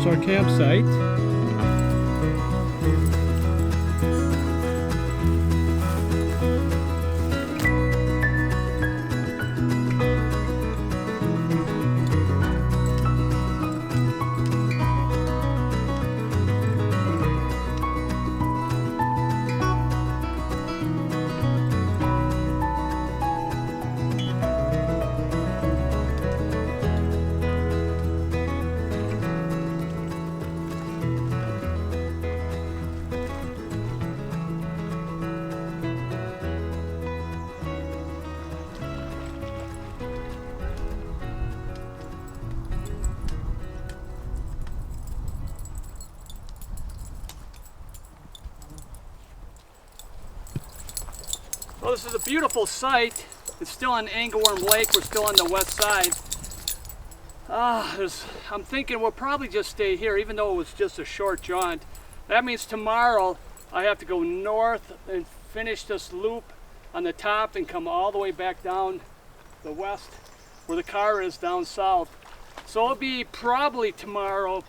Here's our campsite. Well, this is a beautiful site. It's still on Angleworm Lake. We're still on the west side. I'm thinking we'll probably just stay here, even though it was just a short jaunt. That means tomorrow I have to go north and finish this loop on the top and come all the way back down the west where the car is down south. So it'll be probably tomorrow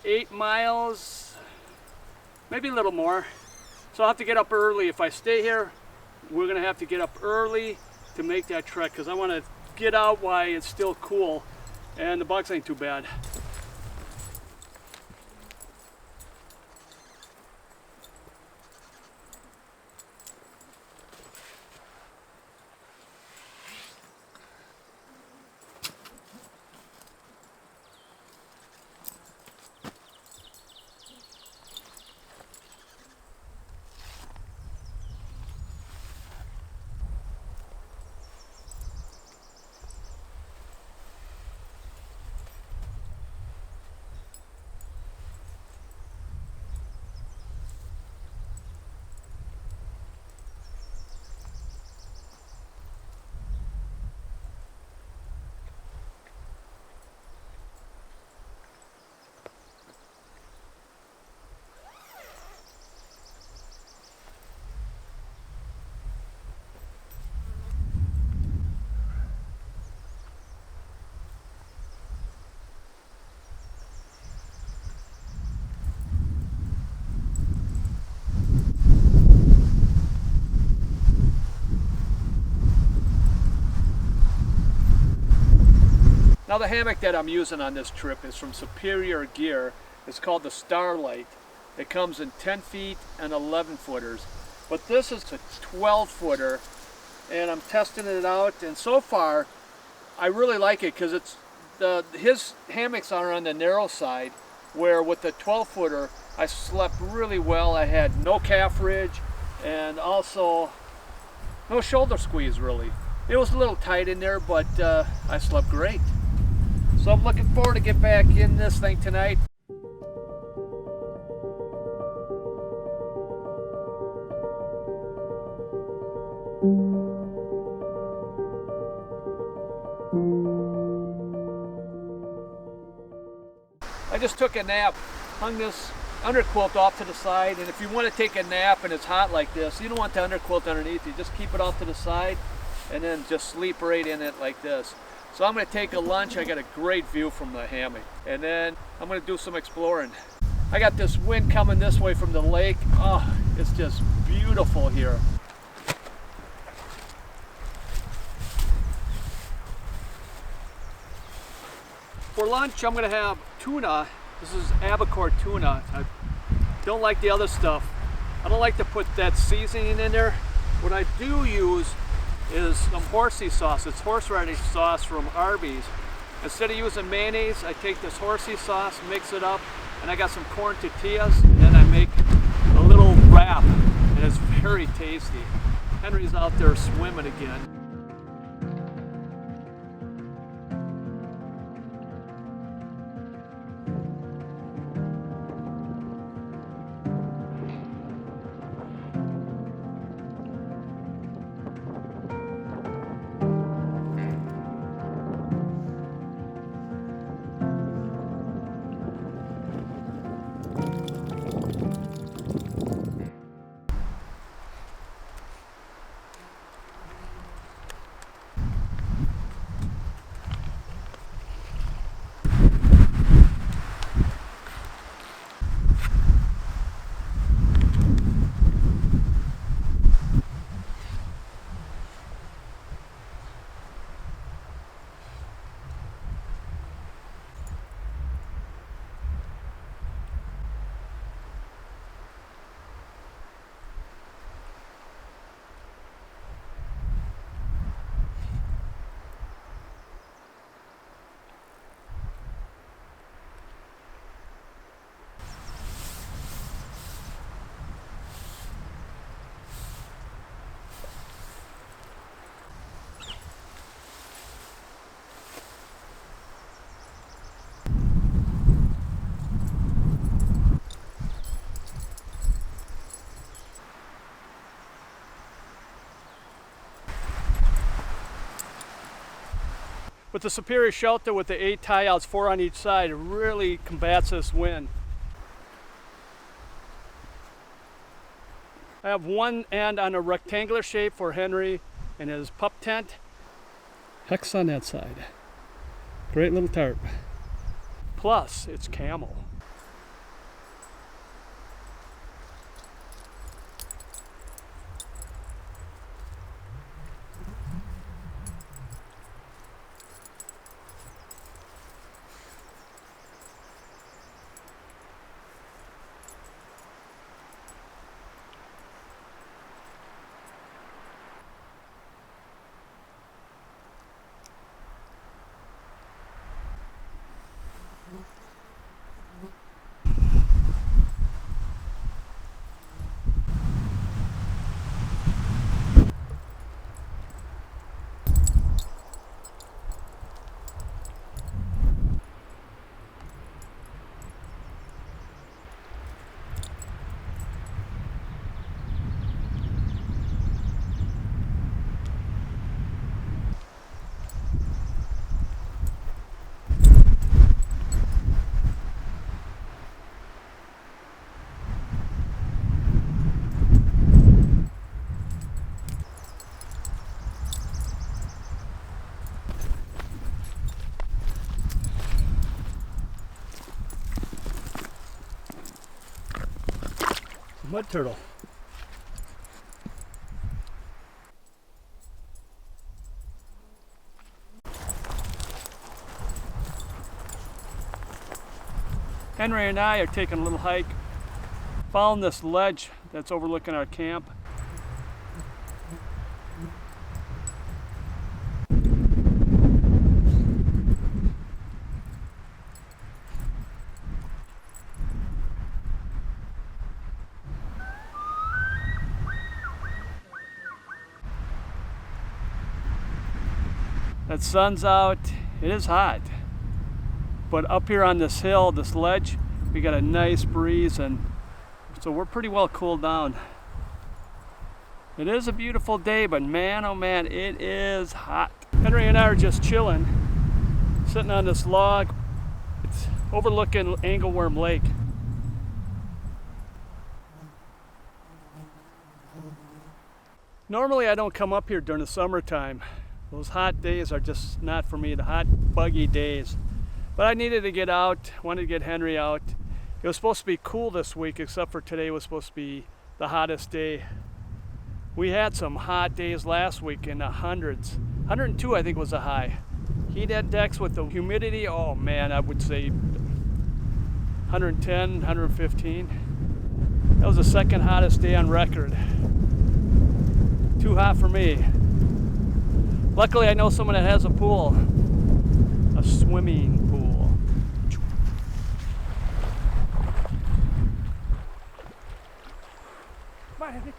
8 miles, maybe a little more. So I'll have to get up early. If I stay here, we're gonna have to get up early to make that trek because I want to get out while it's still cool and the bugs ain't too bad. Now the hammock that I'm using on this trip is from Superior Gear. It's called the Starlight. It comes in 10 feet and 11 footers. But this is a 12 footer and I'm testing it out, and so far I really like it because his hammocks are on the narrow side, where with the 12 footer I slept really well. I had no calf ridge and also no shoulder squeeze really. It was a little tight in there, but I slept great. So I'm looking forward to get back in this thing tonight. I just took a nap, hung this underquilt off to the side, and if you want to take a nap and it's hot like this, you don't want the underquilt underneath you, just keep it off to the side and then just sleep right in it like this. So I'm going to take a lunch. I got a great view from the hammock, and then I'm going to do some exploring. I got this wind coming this way from the lake. Oh, it's just beautiful here. For lunch, I'm going to have tuna. This is albacore tuna. I don't like the other stuff. I don't like to put that seasoning in there. What I do use is some horsey sauce. It's horseradish sauce from Arby's. Instead of using mayonnaise, I take this horsey sauce, mix it up, and I got some corn tortillas, and I make a little wrap, and it's very tasty. Henry's out there swimming again. With the Superior shelter with the 8 tie outs, 4 on each side, it really combats this wind. I have one end on a rectangular shape for Henry and his pup tent. Hex on that side. Great little tarp. Plus, it's camel. Mud turtle. Henry and I are taking a little hike. Found this ledge that's overlooking our camp. That sun's out, it is hot. But up here on this hill, this ledge, we got a nice breeze, and so we're pretty well cooled down. It is a beautiful day, but man, oh man, it is hot. Henry and I are just chilling, sitting on this log. It's overlooking Angleworm Lake. Normally I don't come up here during the summertime. Those hot days are just not for me, the hot, buggy days. But I needed to get out, wanted to get Henry out. It was supposed to be cool this week, except for today was supposed to be the hottest day. We had some hot days last week in the hundreds. 102 I think was the high. Heat index with the humidity, oh man, I would say 110, 115. That was the second hottest day on record. Too hot for me. Luckily, I know someone that has a pool, a swimming pool. Come on, Henry.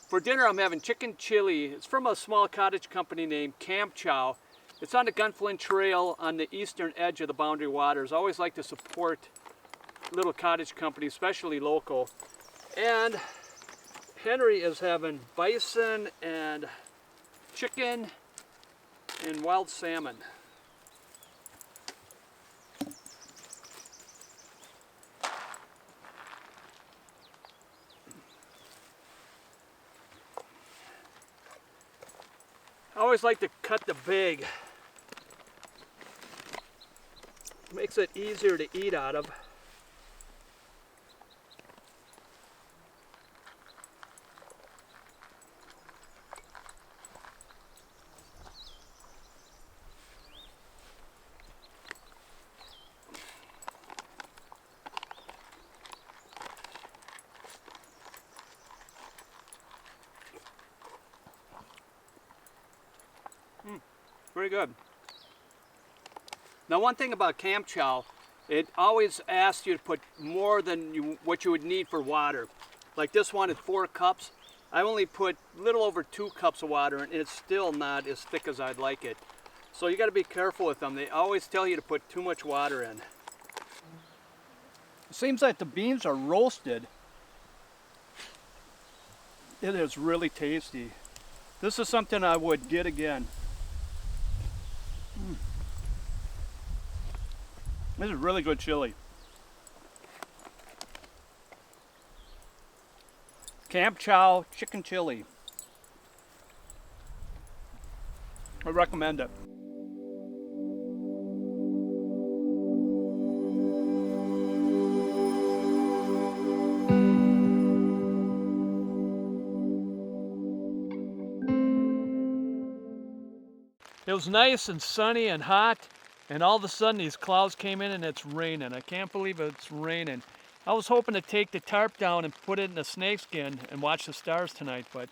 For dinner, I'm having chicken chili. It's from a small cottage company named Camp Chow. It's on the Gunflint Trail on the eastern edge of the Boundary Waters. I always like to support little cottage companies, especially local. And Henry is having bison and chicken and wild salmon. I always like to cut the big. Makes it easier to eat out of. Very good. Now, one thing about camp chow, it always asks you to put more than what you would need for water. Like this one is 4 cups. I only put a little over 2 cups of water, and it's still not as thick as I'd like it. So you got to be careful with them. They always tell you to put too much water in. It seems like the beans are roasted. It is really tasty. This is something I would get again. This is really good chili. Camp chow chicken chili. I recommend it. It was nice and sunny and hot, and all of a sudden these clouds came in and it's raining. I can't believe it's raining. I was hoping to take the tarp down and put it in a snakeskin and watch the stars tonight, but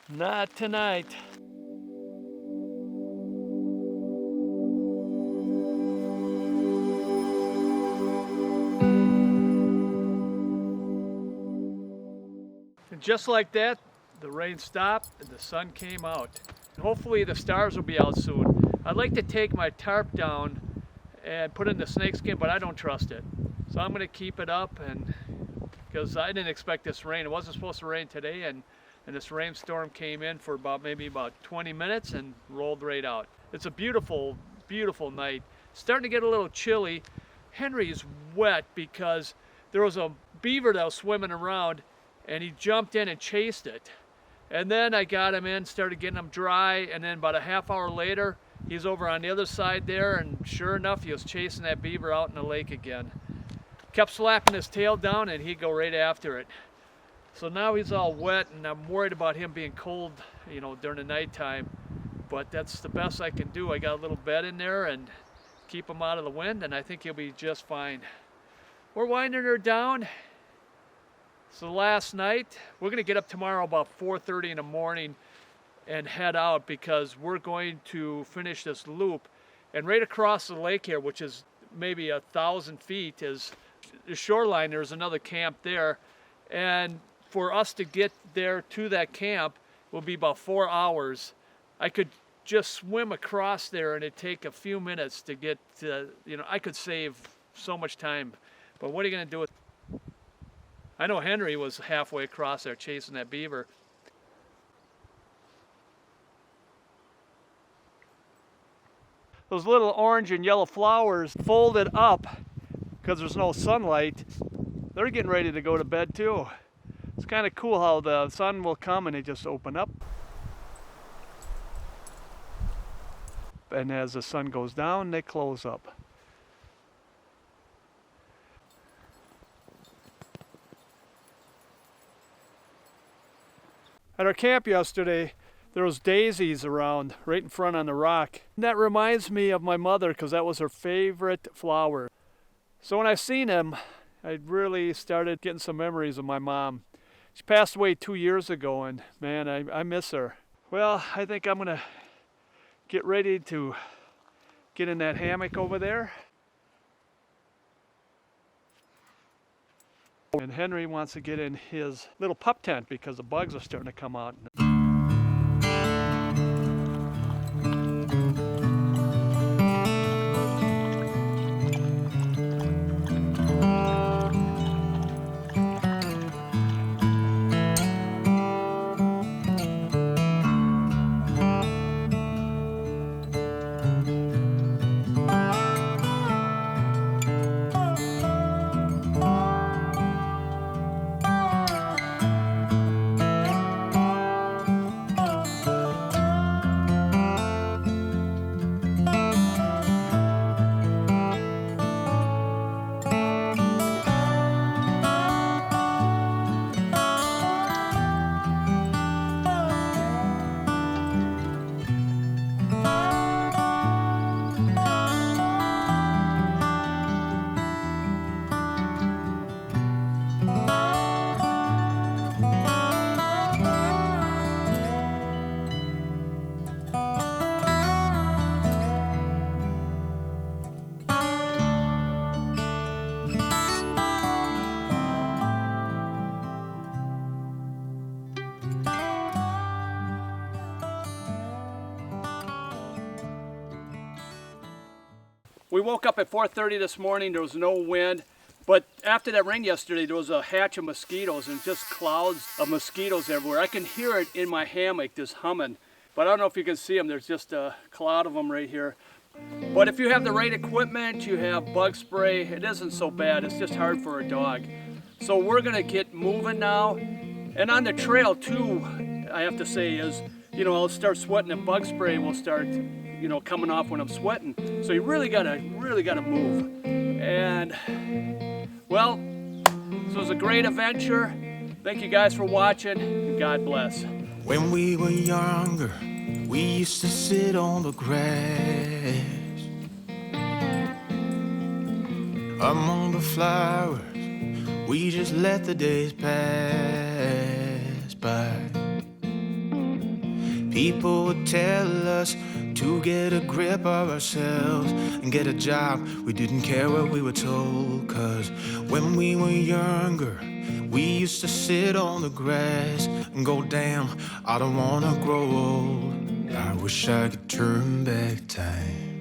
not tonight. And just like that, the rain stopped and the sun came out. Hopefully the stars will be out soon. I'd like to take my tarp down and put it in the snakeskin, but I don't trust it. So I'm gonna keep it up, and because I didn't expect this rain. It wasn't supposed to rain today, and this rainstorm came in for maybe about 20 minutes and rolled right out. It's a beautiful, beautiful night. Starting to get a little chilly. Henry's wet because there was a beaver that was swimming around, and he jumped in and chased it. And then I got him in, started getting him dry, and then about a half hour later, he's over on the other side there, and sure enough, he was chasing that beaver out in the lake again. Kept slapping his tail down, and he'd go right after it. So now he's all wet, and I'm worried about him being cold, you know, during the nighttime. But that's the best I can do. I got a little bed in there and keep him out of the wind, and I think he'll be just fine. We're winding her down. So last night, we're gonna get up tomorrow about 4:30 in the morning and head out because we're going to finish this loop. And right across the lake here, which is maybe 1,000 feet, is the shoreline. There's another camp there. And for us to get there to that camp will be about 4 hours. I could just swim across there and it'd take a few minutes to get to, you know, I could save so much time. But what are you gonna do with I know Henry was halfway across there chasing that beaver. Those little orange and yellow flowers folded up because there's no sunlight. They're getting ready to go to bed too. It's kind of cool how the sun will come and they just open up. And as the sun goes down, they close up. At our camp yesterday, there was daisies around right in front on the rock. And that reminds me of my mother because that was her favorite flower. So when I seen them, I really started getting some memories of my mom. She passed away 2 years ago, and man, I miss her. Well, I think I'm gonna get ready to get in that hammock over there. And Henry wants to get in his little pup tent because the bugs are starting to come out. We woke up at 4:30 this morning. There was no wind. But after that rain yesterday, there was a hatch of mosquitoes and just clouds of mosquitoes everywhere. I can hear it in my hammock, this humming. But I don't know if you can see them. There's just a cloud of them right here. But if you have the right equipment, you have bug spray, it isn't so bad. It's just hard for a dog. So we're gonna get moving now. And on the trail too, I have to say is, I'll start sweating and bug spray will start, coming off when I'm sweating. So you really gotta move. And well, this was a great adventure. Thank you guys for watching, and God bless. When we were younger, we used to sit on the grass among the flowers. We just let the days pass by. People would tell us to get a grip of ourselves and get a job. We didn't care what we were told, 'cause when we were younger, we used to sit on the grass and go, damn, I don't wanna grow old. I wish I could turn back time.